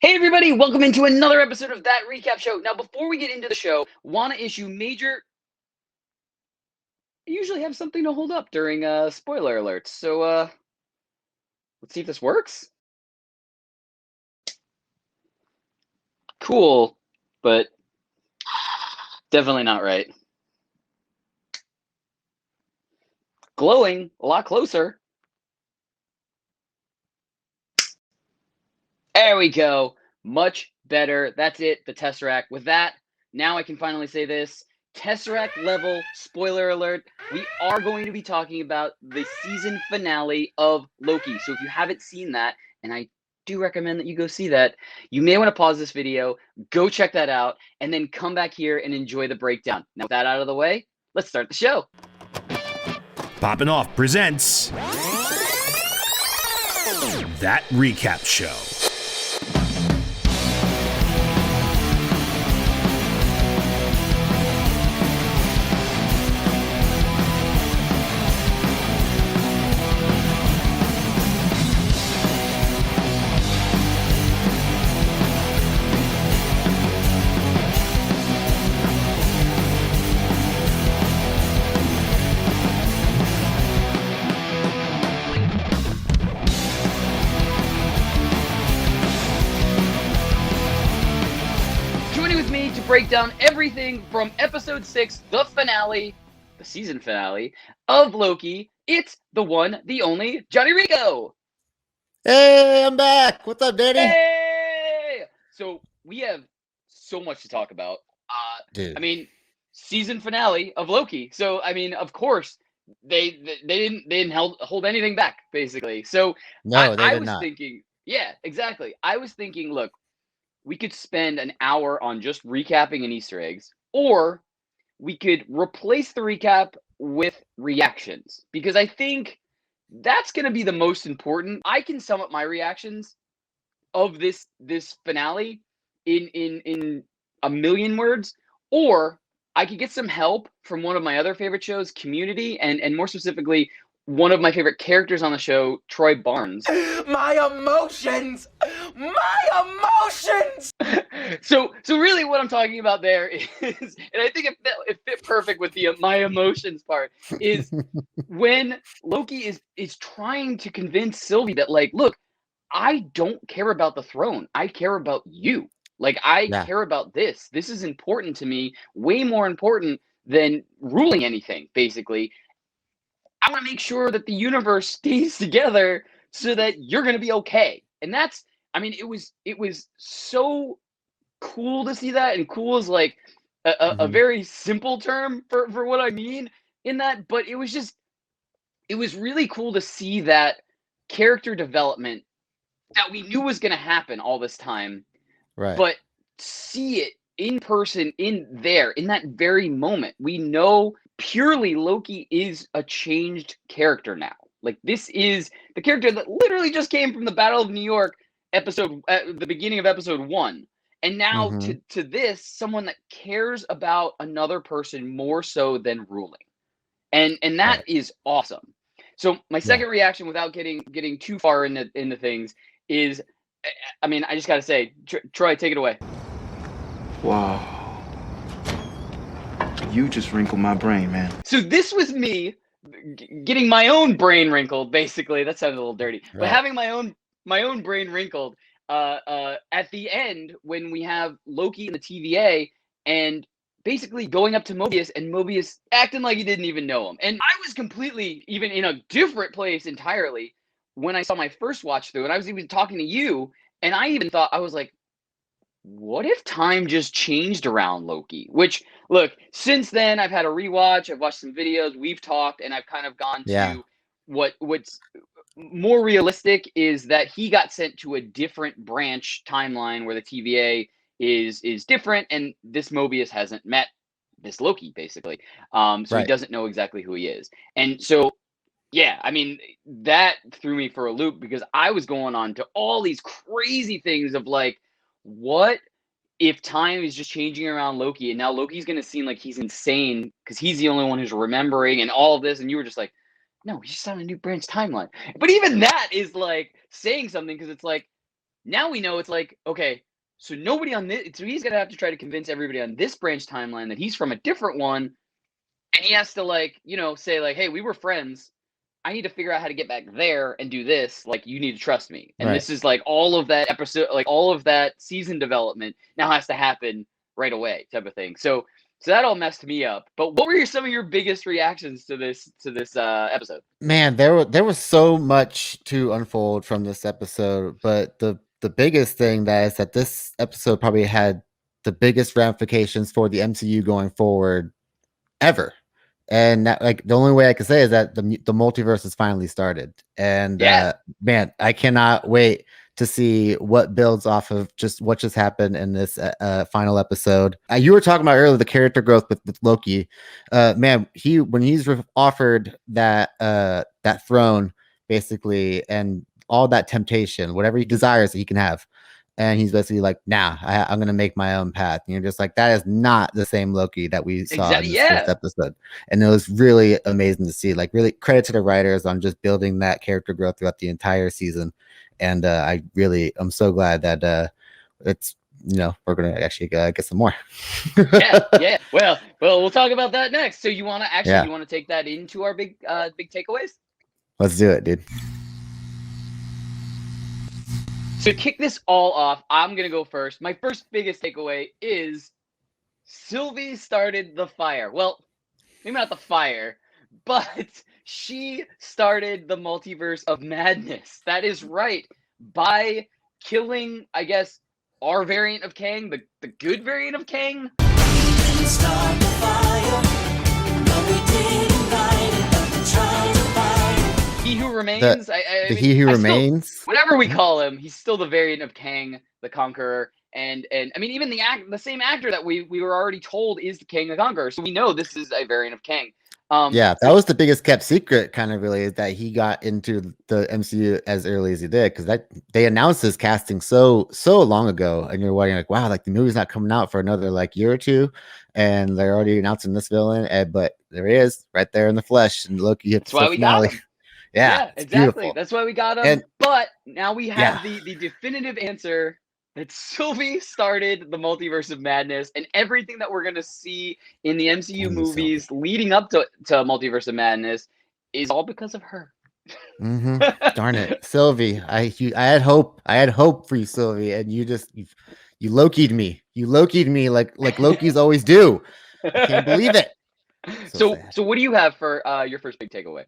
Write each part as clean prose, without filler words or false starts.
Hey everybody, welcome into another episode of That Recap Show. Now, before we get into the show, want to issue major... I usually have something to hold up during spoiler alerts, so let's see if this works. Cool, but definitely not right. Glowing, a lot closer. There we go. Much better. That's it, the Tesseract. With that, now I can finally say this. Tesseract level, spoiler alert, we are going to be talking about the season finale of Loki. So if you haven't seen that, and I do recommend that you go see that, you may want to pause this video, go check that out, and then come back here and enjoy the breakdown. Now with that out of the way, let's start the show. Poppin' Off presents That Recap Show. Break down everything from episode 6, the finale, the season finale of Loki. It's the one, the only Johnny Rico. Hey, I'm back. What's up, Daddy? Hey! So we have so much to talk about. Dude. I mean, season finale of Loki. So I mean, of course, they didn't hold anything back, basically. So No, they I did was not. thinking, yeah, exactly. I was thinking, look, we could spend an hour on just recapping and Easter eggs, or we could replace the recap with reactions, because I think that's going to be the most important. I can sum up my reactions of this finale in a million words, or I could get some help from one of my other favorite shows, Community, and more specifically, one of my favorite characters on the show, Troy Barnes. My emotions! So really what I'm talking about there is, and I think it fit perfect with the my emotions part, is when Loki is trying to convince Sylvie that, like, look, I don't care about the throne. I care about you. Like, I care about this. This is important to me, way more important than ruling anything, basically. I want to make sure that the universe stays together so that you're going to be okay. And that's, I mean, it was so cool to see that, and cool is like a very simple term for what I mean in that, but it was really cool to see that character development that we knew was going to happen all this time, Right. but see it in person in that very moment. We know purely Loki is a changed character now. Like, this is the character that literally just came from the Battle of New York episode at the beginning of episode 1. And now to this, someone that cares about another person more so than ruling. And that is awesome. So my second reaction, without getting too far into things, is, I mean, I just got to say, Troy, take it away. Wow. You just wrinkled my brain, man. So this was me getting my own brain wrinkled, basically. That sounded a little dirty. But having my own brain wrinkled at the end, when we have Loki in the TVA and basically going up to Mobius, and Mobius acting like he didn't even know him. And I was completely even in a different place entirely when I saw my first watch through, and I was even talking to you, and I even thought, I was like, what if time just changed around Loki? Which, look, since then I've had a rewatch, I've watched some videos, we've talked, and I've kind of gone to what's more realistic is that he got sent to a different branch timeline where the TVA is different, and this Mobius hasn't met this Loki, basically. So he doesn't know exactly who he is. And so, yeah, I mean, that threw me for a loop, because I was going on to all these crazy things of, like, what if time is just changing around Loki, and now Loki's going to seem like he's insane because he's the only one who's remembering and all of this, and you were just like, no, he's just on a new branch timeline. But even that is, like, saying something, because it's like, Now we know it's like, okay, so nobody on this, so he's gonna have to try to convince everybody on this branch timeline that he's from a different one, and he has to like, say like, hey, we were friends. I need to figure out how to get back there and do this. Like, you need to trust me. And Right. this is like all of that episode, like all of that season development now has to happen right away, type of thing. So that all messed me up. But what were some of your biggest reactions to this episode? Man, there was so much to unfold from this episode, but the biggest thing that is that this episode probably had the biggest ramifications for the MCU going forward ever. And that, like, the only way I can say is that the multiverse has finally started. And man, I cannot wait to see what builds off of just what just happened in this final episode. You were talking about earlier the character growth with Loki. Man, when he's offered that that throne basically, and all that temptation, whatever he desires that he can have. And he's basically like, nah, I'm going to make my own path. And you're just like, that is not the same Loki that we saw in this first episode. And it was really amazing to see. Like, really credit to the writers on just building that character growth throughout the entire season. And I'm so glad that it's, we're going to actually get some more. yeah. Well, we'll talk about that next. So you want to take that into our big takeaways? Let's do it, dude. So to kick this all off, I'm going to go first. My first biggest takeaway is Sylvie started the fire. Well, maybe not the fire, but she started the multiverse of madness. That is right. By killing, I guess, our variant of Kang, the good variant of Kang. We didn't start the fire. No, we didn't light it, but we tried to fight it. He who remains. He who remains. Whatever we call him, he's still the variant of Kang, the Conqueror. And I mean, even the same actor that we were already told is the Kang the Conqueror. So we know this is a variant of Kang. That was the biggest kept secret, kind of, really, is that he got into the MCU as early as he did, because they announced his casting so long ago, and you're wondering like, wow, like the movie's not coming out for another like year or two, and they're already announcing this villain, but there he is, right there in the flesh, and Loki hits the finale. Yeah, exactly. Beautiful. That's why we got him. But now we have the definitive answer that Sylvie started the multiverse of madness, and everything that we're going to see in the MCU movies leading up to Multiverse of Madness is all because of her. Mm-hmm. Darn it, Sylvie! I had hope. I had hope for you, Sylvie, and you Loki'd me. You Loki'd me like Lokis always do. I can't believe it. So what do you have for your first big takeaway?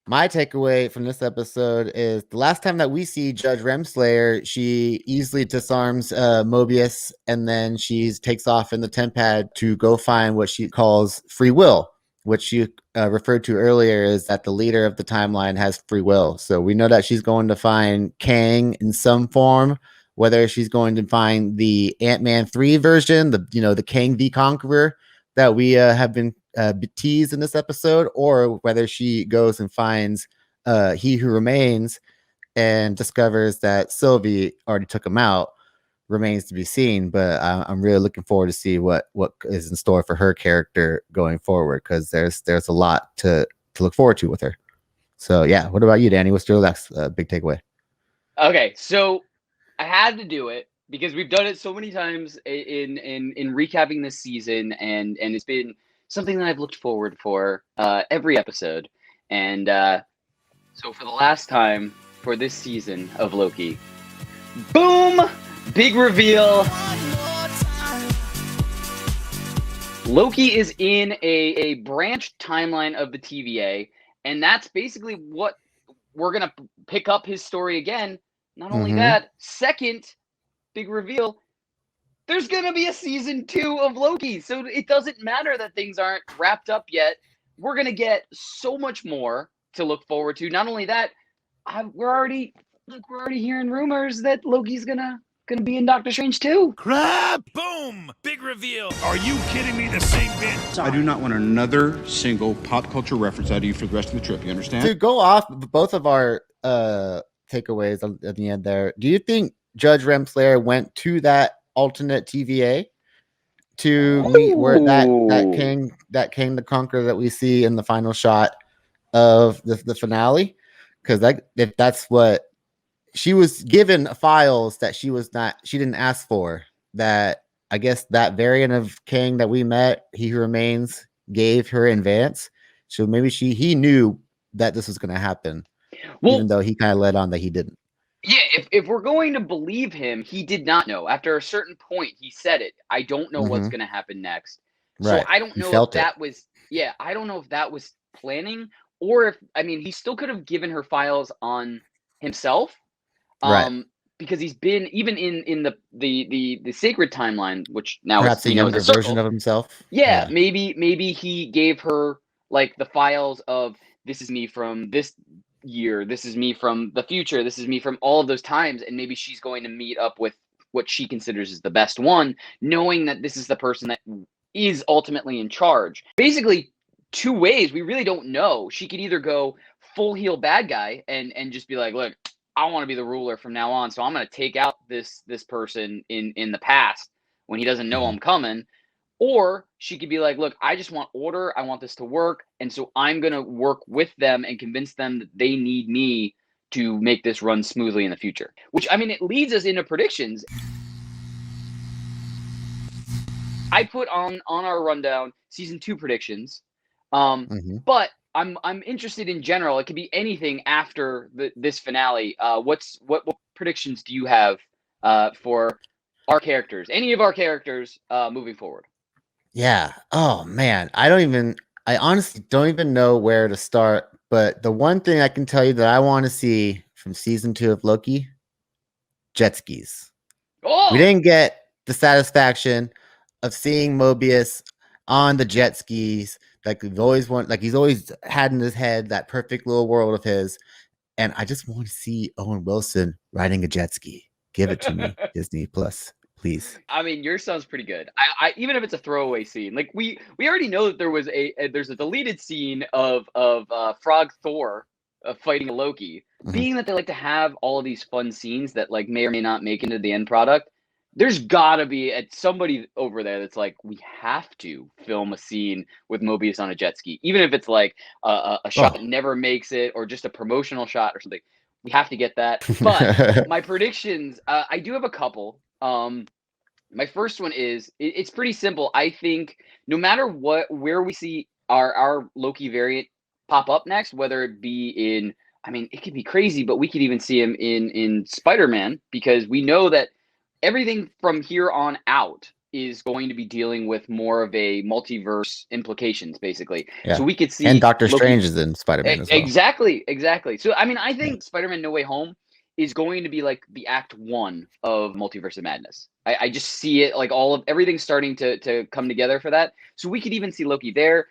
My takeaway from this episode is the last time that we see Judge Remslayer, she easily disarms Mobius, and then she takes off in the TemPad to go find what she calls free will, which you referred to earlier, is that the leader of the timeline has free will. So we know that she's going to find Kang in some form, whether she's going to find the Ant-Man 3 version, the Kang the Conqueror that we have been teased in this episode, or whether she goes and finds He Who Remains and discovers that Sylvie already took him out, remains to be seen. But I'm really looking forward to see what is in store for her character going forward, because there's a lot to look forward to with her. So yeah, what about you, Danny? What's your last big takeaway? Okay, so I had to do it because we've done it so many times in recapping this season, and it's been something that I've looked forward for every episode. And so for the last time for this season of Loki, boom, big reveal. Loki is in a branch timeline of the TVA, and that's basically what we're going to pick up his story again. Not only that, second big reveal, there's going to be a season 2 of Loki. So it doesn't matter that things aren't wrapped up yet. We're going to get so much more to look forward to. Not only that, we're already hearing rumors that Loki's going to be in Doctor Strange too. Crap! Boom! Big reveal. Are you kidding me? The same bit. I do not want another single pop culture reference out of you for the rest of the trip. You understand? To go off both of our takeaways at the end there, do you think Judge Remslayer went to that alternate TVA to meet where that Kang the Conqueror that we see in the final shot of the finale? Because if that's what she was given files that she didn't ask for, that I guess that variant of Kang that we met, He Who Remains, gave her in advance. So maybe he knew that this was going to happen, Well, even though he kind of led on that he didn't. yeah, if we're going to believe him, he did not know. After a certain point, he said it. I don't know what's Mhm. going to happen next. So Right. I don't He know if felt it. that was, yeah, I don't know if that was planning, or if, I mean, he still could have given her files on himself. Right. Because he's been, even in the sacred timeline, which now is, Perhaps a we know is a younger version circle. of himself. Yeah, maybe he gave her like the files of, this is me from this year, this is me from the future, this is me from all of those times, and maybe she's going to meet up with what she considers is the best one, knowing that this is the person that is ultimately in charge. Basically, two ways, we really don't know. She could either go full heel bad guy and just be like, look, I want to be the ruler from now on, so I'm going to take out this person in the past when he doesn't know I'm coming. Or she could be like, look, I just want order. I want this to work. And so I'm going to work with them and convince them that they need me to make this run smoothly in the future. Which, I mean, it leads us into predictions. I put on our rundown season 2 predictions. But I'm interested in general. It could be anything after this finale. What predictions do you have for our characters? Any of our characters moving forward? Yeah. Oh man, I honestly don't even know where to start. But the one thing I can tell you that I want to see from season 2 of Loki, jet skis. Oh, We didn't get the satisfaction of seeing Mobius on the jet skis like he's always had in his head, that perfect little world of his. And I just want to see Owen Wilson riding a jet ski. Give it to me, Disney Plus, please. I mean, yours sounds pretty good. I even if it's a throwaway scene, like we already know that there's a deleted scene of Frog Thor fighting a Loki. Being that they like to have all of these fun scenes that like may or may not make into the end product, there's gotta be somebody over there that's like, we have to film a scene with Mobius on a jet ski, even if it's like a shot that never makes it, or just a promotional shot or something. We have to get that. But my predictions, I do have a couple. My first one is, it's pretty simple. I think no matter where we see our Loki variant pop up next, whether it be in, I mean, it could be crazy, but we could even see him in Spider-Man, because we know that everything from here on out is going to be dealing with more of a multiverse implications, basically. Yeah. So we could see, and Doctor Loki, Strange is in Spider-Man as well. Exactly. So I mean, I think Spider-Man No Way Home is going to be like the act 1 of Multiverse of Madness. I just see it like everything starting to come together for that. So we could even see Loki there.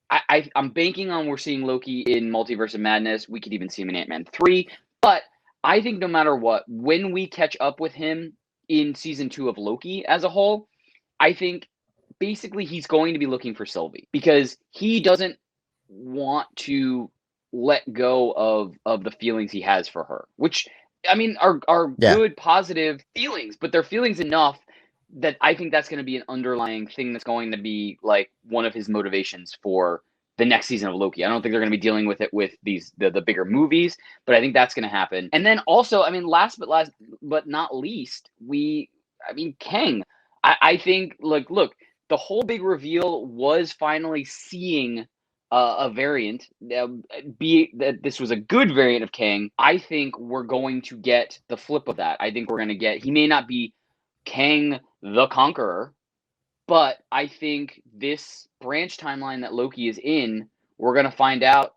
I'm banking on we're seeing Loki in Multiverse of Madness. We could even see him in Ant-Man 3. But I think no matter what, when we catch up with him in season 2 of Loki as a whole, I think basically he's going to be looking for Sylvie, because he doesn't want to let go of the feelings he has for her, which, I mean, are good, positive feelings, but they're feelings enough that I think that's going to be an underlying thing that's going to be like one of his motivations for the next season of Loki. I don't think they're going to be dealing with it with the bigger movies, but I think that's going to happen. And then also, I mean, last but not least, Kang. I think, look, the whole big reveal was finally seeing a variant, be that this was a good variant of Kang. I think we're going to get the flip of that. I think we're going to get, he may not be Kang the Conqueror, but I think this branch timeline that Loki is in, we're going to find out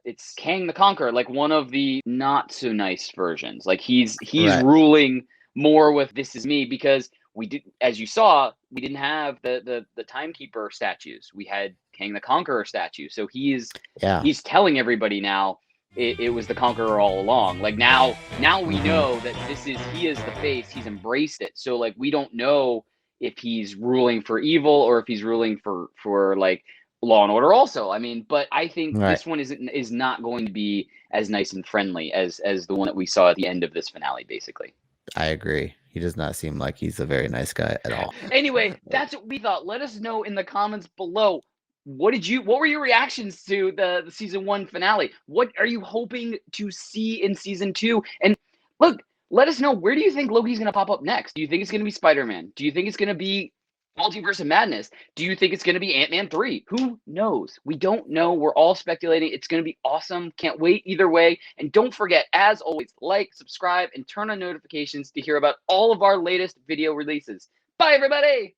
it's Kang the Conqueror, like one of the not so nice versions. Like he's Right. ruling more with, this is me, because we did, as you saw, we didn't have the Timekeeper statues. We had Kang the Conqueror statue. So he's telling everybody now it was the Conqueror all along. Like now we know that he is the face. He's embraced it. So like we don't know if he's ruling for evil or if he's ruling for like law and order also. I mean, but I think this one is not going to be as nice and friendly as the one that we saw at the end of this finale, basically. I agree. He does not seem like he's a very nice guy at all. Anyway, that's what we thought. Let us know in the comments below. What were your reactions to the season 1 finale? What are you hoping to see in season 2? And Look, let us know, where do you think Loki's going to pop up next? Do you think it's going to be Spider-Man? Do you think it's going to be Multiverse of Madness? Do you think it's going to be Ant-Man 3? Who knows? We don't know. We're all speculating. It's going to be awesome. Can't wait either way. And don't forget, as always, like, subscribe, and turn on notifications to hear about all of our latest video releases. Bye, everybody!